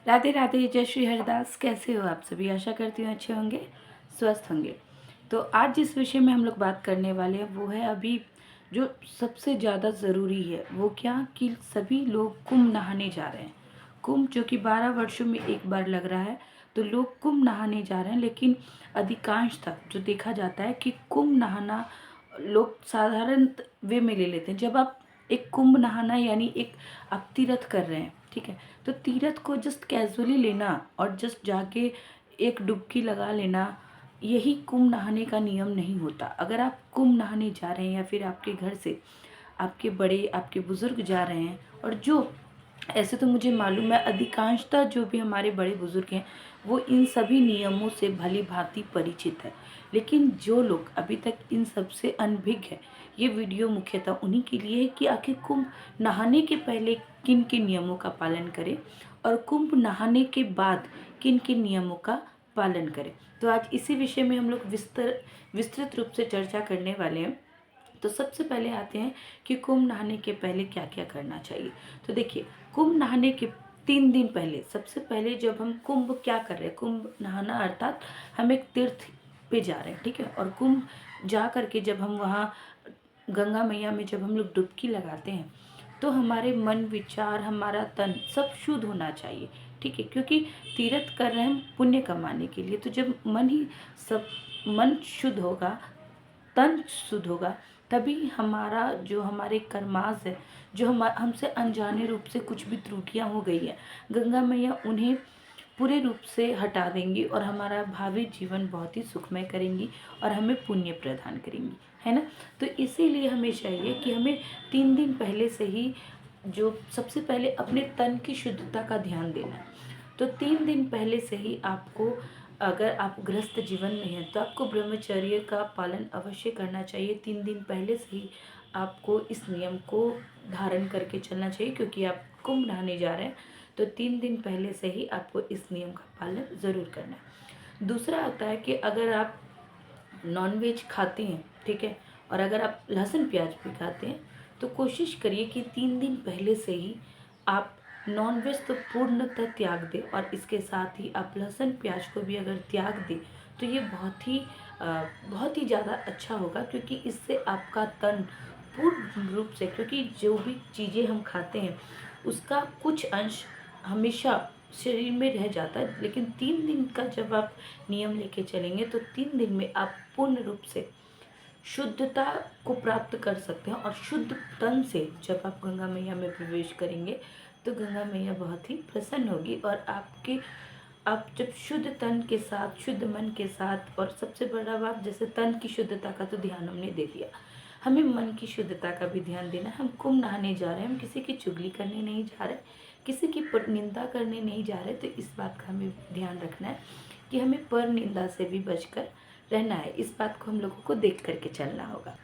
राधे राधे, जय श्री हरिदास। कैसे हो आप सभी? आशा करती हूँ अच्छे होंगे, स्वस्थ होंगे। तो आज जिस विषय में हम लोग बात करने वाले हैं वो है अभी जो सबसे ज़्यादा ज़रूरी है वो क्या कि सभी लोग कुंभ नहाने जा रहे हैं। कुंभ जो कि 12 वर्षों में एक बार लग रहा है, तो लोग कुंभ नहाने जा रहे हैं। लेकिन अधिकांशतः जो देखा जाता है कि कुंभ नहाना लोग साधारण वे में ले लेते हैं। जब आप एक कुंभ नहाना यानी एक आप तीर्थ कर रहे हैं, ठीक है, तो तीर्थ को जस्ट कैजुअली लेना और जस्ट जाके एक डुबकी लगा लेना, यही कुंभ नहाने का नियम नहीं होता। अगर आप कुंभ नहाने जा रहे हैं या फिर आपके घर से आपके बड़े आपके बुज़ुर्ग जा रहे हैं, और जो ऐसे तो मुझे मालूम है अधिकांशतः जो भी हमारे बड़े बुजुर्ग हैं वो इन सभी नियमों से भली भांति परिचित है। लेकिन जो लोग अभी तक इन सब से अनभिज्ञ है, ये वीडियो मुख्यतः उन्हीं के लिए है कि आखिर कुंभ नहाने के पहले किन किन नियमों का पालन करें और कुंभ नहाने के बाद किन किन नियमों का पालन करें। तो आज इसी विषय में हम लोग विस्तृत रूप से चर्चा करने वाले हैं। तो सबसे पहले आते हैं कि कुंभ नहाने के पहले क्या क्या करना चाहिए। तो देखिए, कुंभ नहाने के 3 दिन पहले सबसे पहले जब हम कुंभ क्या कर रहे हैं, कुंभ नहाना अर्थात हम एक तीर्थ पे जा रहे हैं, ठीक है। और कुंभ जा करके जब हम वहाँ गंगा मैया में जब हम लोग डुबकी लगाते हैं तो हमारे मन विचार हमारा तन सब शुद्ध होना चाहिए, ठीक है। क्योंकि तीर्थ कर रहे हैं हम पुण्य कमाने के लिए, तो जब मन शुद्ध होगा, तन शुद्ध होगा, तभी हमारा जो हमारे कर्मास है, जो हमसे अनजाने रूप से कुछ भी त्रुटियां हो गई है, गंगा मैया उन्हें पूरे रूप से हटा देंगी और हमारा भावी जीवन बहुत ही सुखमय करेंगी और हमें पुण्य प्रदान करेंगी, है ना। तो इसीलिए हमें चाहिए कि हमें 3 दिन पहले से ही जो सबसे पहले अपने तन की शुद्धता का ध्यान देना है। तो 3 दिन पहले से ही आपको, अगर आप गृहस्थ जीवन में हैं तो आपको ब्रह्मचर्य का पालन अवश्य करना चाहिए। 3 दिन पहले से ही आपको इस नियम को धारण करके चलना चाहिए, क्योंकि आप कुंभ नहाने जा रहे हैं। तो 3 दिन पहले से ही आपको इस नियम का पालन ज़रूर करना है। दूसरा आता है कि अगर आप नॉनवेज खाते हैं, ठीक है, और अगर आप लहसुन प्याज भी खाते हैं, तो कोशिश करिए कि 3 दिन पहले से ही आप नॉनवेज तो पूर्णतः त्याग दें, और इसके साथ ही आप लहसुन प्याज को भी अगर त्याग दें तो ये बहुत ही ज़्यादा अच्छा होगा। क्योंकि इससे आपका तन पूर्ण रूप से, क्योंकि जो भी चीज़ें हम खाते हैं उसका कुछ अंश हमेशा शरीर में रह जाता है, लेकिन 3 दिन का जब आप नियम लेके चलेंगे तो 3 दिन में आप पूर्ण रूप से शुद्धता को प्राप्त कर सकते हैं। और शुद्ध तन से जब आप गंगा मैया में प्रवेश करेंगे तो गंगा मैया बहुत ही प्रसन्न होगी, और आप जब शुद्ध तन के साथ, शुद्ध मन के साथ, और सबसे बड़ा बात, जैसे तन की शुद्धता का तो ध्यान हमने दे दिया, हमें मन की शुद्धता का भी ध्यान देना है। हम कुंभ नहाने जा रहे हैं, हम किसी की चुगली करने नहीं जा रहे, किसी की निंदा करने नहीं जा रहे। तो इस बात का हमें ध्यान रखना है कि हमें पर निंदा से भी बचकर रहना है। इस बात को हम लोगों को देख करके चलना होगा।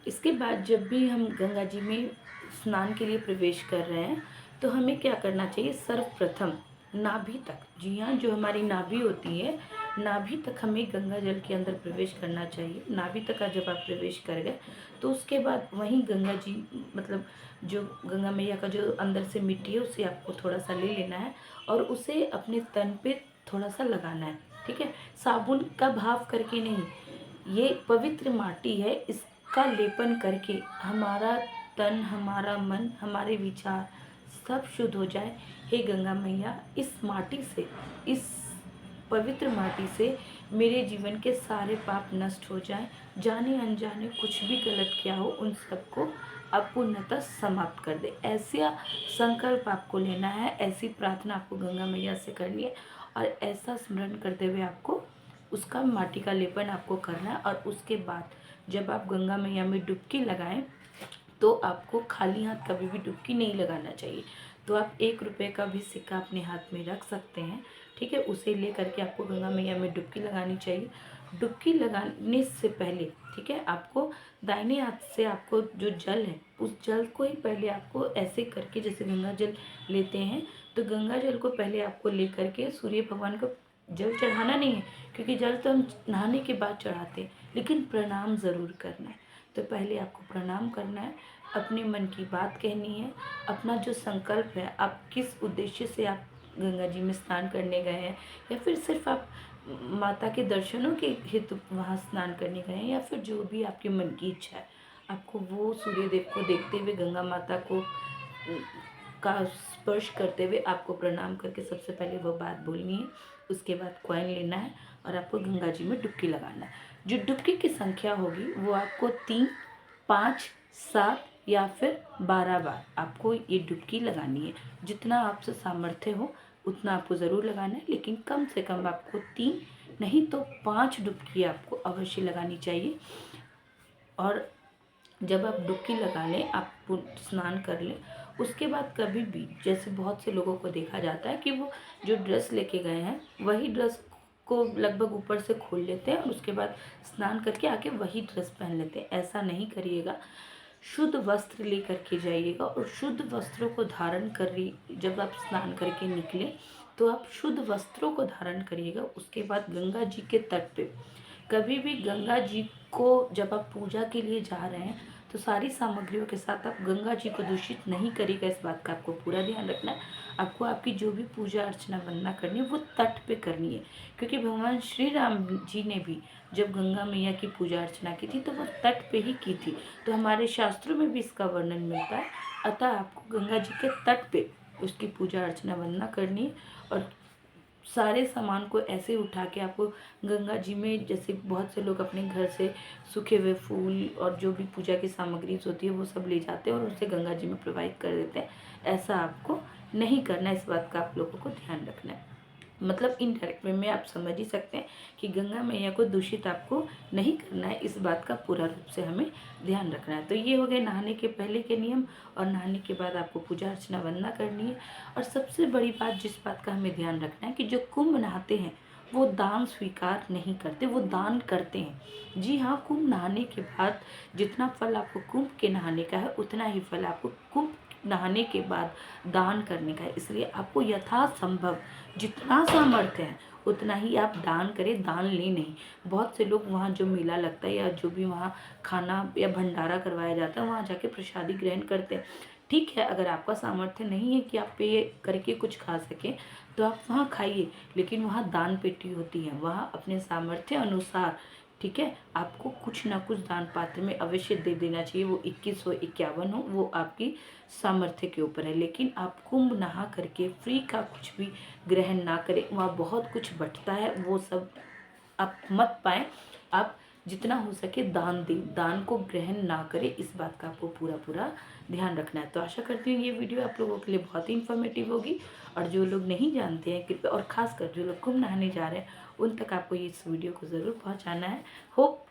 इसके बाद जब भी हम गंगा जी में स्नान के लिए प्रवेश कर रहे हैं तो हमें क्या करना चाहिए, सर्वप्रथम नाभि तक, जी हाँ, जो हमारी नाभि होती है, नाभि तक हमें गंगा जल के अंदर प्रवेश करना चाहिए। नाभि तक का जब आप प्रवेश कर गए तो उसके बाद वहीं गंगा जी, मतलब जो गंगा मैया का जो अंदर से मिट्टी है उसे आपको थोड़ा सा ले लेना है और उसे अपने तन पे थोड़ा सा लगाना है, ठीक है। साबुन का भाव करके नहीं, ये पवित्र माटी है, इसका लेपन करके हमारा तन, हमारा मन, हमारे विचार सब शुद्ध हो जाए। हे गंगा मैया, इस माटी से, इस पवित्र माटी से मेरे जीवन के सारे पाप नष्ट हो जाएं, जाने अनजाने कुछ भी गलत किया हो उन सबको अब पूर्णतः समाप्त कर दे। ऐसा संकल्प आपको लेना है, ऐसी प्रार्थना आपको गंगा मैया से करनी है, और ऐसा स्मरण करते हुए आपको उसका माटी का लेपन आपको करना है। और उसके बाद जब आप गंगा मैया में डुबकी लगाएं तो आपको खाली हाथ कभी भी डुबकी नहीं लगाना चाहिए। तो आप 1 रुपये का भी सिक्का अपने हाथ में रख सकते हैं, ठीक है, उसे ले करके आपको गंगा मैया में डुबकी लगानी चाहिए। डुबकी लगाने से पहले, ठीक है, आपको दाहिने हाथ से आपको जो जल है उस जल को ही पहले आपको ऐसे करके, जैसे गंगा जल लेते हैं तो गंगा जल को पहले आपको ले करके सूर्य भगवान को जल चढ़ाना नहीं है, क्योंकि जल तो हम नहाने के बाद चढ़ाते हैं, लेकिन प्रणाम ज़रूर करना है। तो पहले आपको प्रणाम करना है, अपने मन की बात कहनी है, अपना जो संकल्प है, आप किस उद्देश्य से आप गंगा जी में स्नान करने गए हैं, या फिर सिर्फ आप माता के दर्शनों के हेतु वहाँ स्नान करने गए हैं, या फिर जो भी आपके मन की इच्छा है, आपको वो सूर्य देव को देखते हुए गंगा माता को का स्पर्श करते हुए आपको प्रणाम करके सबसे पहले वो बात बोलनी है। उसके बाद कॉइन लेना है और आपको गंगा जी में डुबकी लगाना है। जो डुबकी की संख्या होगी वो आपको 3, 5, 7 या फिर 12 बार आपको ये डुबकी लगानी है। जितना आपसे सामर्थ्य हो उतना आपको ज़रूर लगाना है, लेकिन कम से कम आपको 3 नहीं तो 5 डुबकी आपको अवश्य लगानी चाहिए। और जब आप डुबकी लगा लें, आप स्नान कर लें, उसके बाद कभी भी, जैसे बहुत से लोगों को देखा जाता है कि वो जो ड्रेस लेके गए हैं वही ड्रेस को लगभग ऊपर से खोल लेते हैं और उसके बाद स्नान करके आके वही ड्रेस पहन लेते हैं। ऐसा नहीं करिएगा। शुद्ध वस्त्र लेकर के जाइएगा और शुद्ध वस्त्रों को धारण कर जब आप स्नान करके निकले तो आप शुद्ध वस्त्रों को धारण करिएगा। उसके बाद गंगा जी के तट पे कभी भी गंगा जी को जब आप पूजा के लिए जा रहे हैं तो सारी सामग्रियों के साथ आप गंगा जी को दूषित नहीं करिएगा। इस बात का आपको पूरा ध्यान रखना है। आपको आपकी जो भी पूजा अर्चना वंदना करनी है वो तट पे करनी है, क्योंकि भगवान श्री राम जी ने भी जब गंगा मैया की पूजा अर्चना की थी तो वो तट पे ही की थी। तो हमारे शास्त्रों में भी इसका वर्णन मिलता है। अतः आपको गंगा जी के तट पे उसकी पूजा अर्चना वंदना करनी है और सारे सामान को ऐसे उठा के आपको गंगा जी में, जैसे बहुत से लोग अपने घर से सूखे हुए फूल और जो भी पूजा की सामग्री होती है वो सब ले जाते हैं और उसे गंगा जी में प्रोवाइड कर देते हैं। ऐसा आपको नहीं करना है। इस बात का आप लोगों को ध्यान रखना है। मतलब इनडायरेक्ट वे में आप समझ ही सकते हैं कि गंगा मैया को दूषित आपको नहीं करना है। इस बात का पूरा रूप से हमें ध्यान रखना है। तो ये हो गए नहाने के पहले के नियम, और नहाने के बाद आपको पूजा अर्चना वंदना करनी है। और सबसे बड़ी बात, जिस बात का हमें ध्यान रखना है कि जो कुंभ नहाते हैं वो दान स्वीकार नहीं करते, वो दान करते हैं। जी हाँ, कुंभ नहाने के बाद जितना फल आपको कुंभ के नहाने का है उतना ही फल आपको कुंभ नहाने के बाद दान करने का है। इसलिए आपको यथासंभव जितना सामर्थ्य है उतना ही आप दान करें, दान लें नहीं। बहुत से लोग वहाँ जो मेला लगता है या जो भी वहाँ खाना या भंडारा करवाया जाता है वहाँ जाके प्रसादी ग्रहण करते हैं। ठीक है, अगर आपका सामर्थ्य नहीं है कि आप पे करके कुछ खा सकें तो आप वहाँ खाइए, लेकिन वहाँ दान पेटी होती है, वहाँ अपने सामर्थ्य अनुसार, ठीक है, आपको कुछ ना कुछ दान पात्र में अवश्य दे देना चाहिए। वो 21 हो 51 हो, वो आपकी सामर्थ्य के ऊपर है। लेकिन आप कुंभ नहा करके फ्री का कुछ भी ग्रहण ना करें। वहाँ बहुत कुछ बंटता है, वो सब आप मत पाएं। आप जितना हो सके दान दें, दान को ग्रहण ना करें। इस बात का आपको पूरा पूरा ध्यान रखना है। तो आशा करती हूँ ये वीडियो आप लोगों के लिए बहुत ही इन्फॉर्मेटिव होगी। और जो लोग नहीं जानते हैं कृपया, और ख़ासकर जो लोग कुंभ नहाने जा रहे हैं, उन तक आपको ये इस वीडियो को ज़रूर पहुँचाना है। होप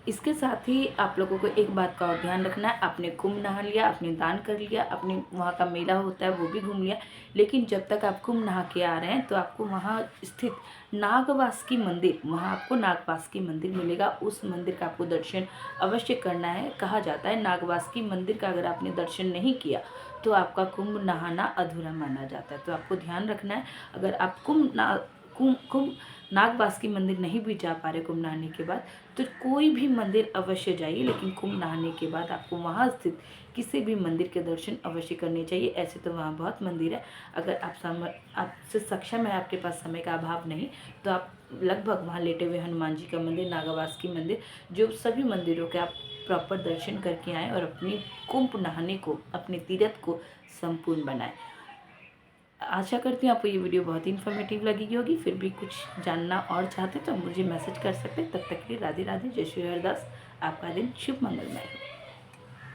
इसके साथ ही आप लोगों को एक बात का और ध्यान रखना है। आपने कुंभ नहा लिया, आपने दान कर लिया, अपने वहाँ का मेला होता है वो भी घूम लिया, लेकिन जब तक आप कुंभ नहा के आ रहे हैं तो आपको वहाँ स्थित नागवासुकी मंदिर, वहाँ आपको नागवासुकी मंदिर मिलेगा। उस मंदिर का आपको दर्शन अवश्य करना है। कहा जाता है नागवासुकी मंदिर का अगर आपने दर्शन नहीं किया तो आपका कुंभ नहाना अधूरा माना जाता है। तो आपको ध्यान रखना है। अगर आप कुंभ नागवासुकी मंदिर नहीं भी जा पा रहे कुंभ नहाने के बाद, तो कोई भी मंदिर अवश्य जाइए, लेकिन कुंभ नहाने के बाद आपको वहाँ स्थित किसी भी मंदिर के दर्शन अवश्य करने चाहिए। ऐसे तो वहाँ बहुत मंदिर है, अगर आपसे सक्षम है, आपके पास समय का अभाव नहीं, तो आप लगभग वहाँ लेटे हुए हनुमान जी का मंदिर, नागवासुकी मंदिर, जो सभी मंदिरों के आप प्रॉपर दर्शन करके आएँ और अपनी कुंभ नहाने को, अपने तीर्थ को संपूर्ण बनाएं। आशा करती हूँ आपको ये वीडियो बहुत ही इन्फॉर्मेटिव लगी होगी। फिर भी कुछ जानना और चाहते तो मुझे मैसेज कर सकते हैं। तब तक के लिए राधे राधे, जय श्री हरिदास। आपका दिन शुभ मंगलमय हो।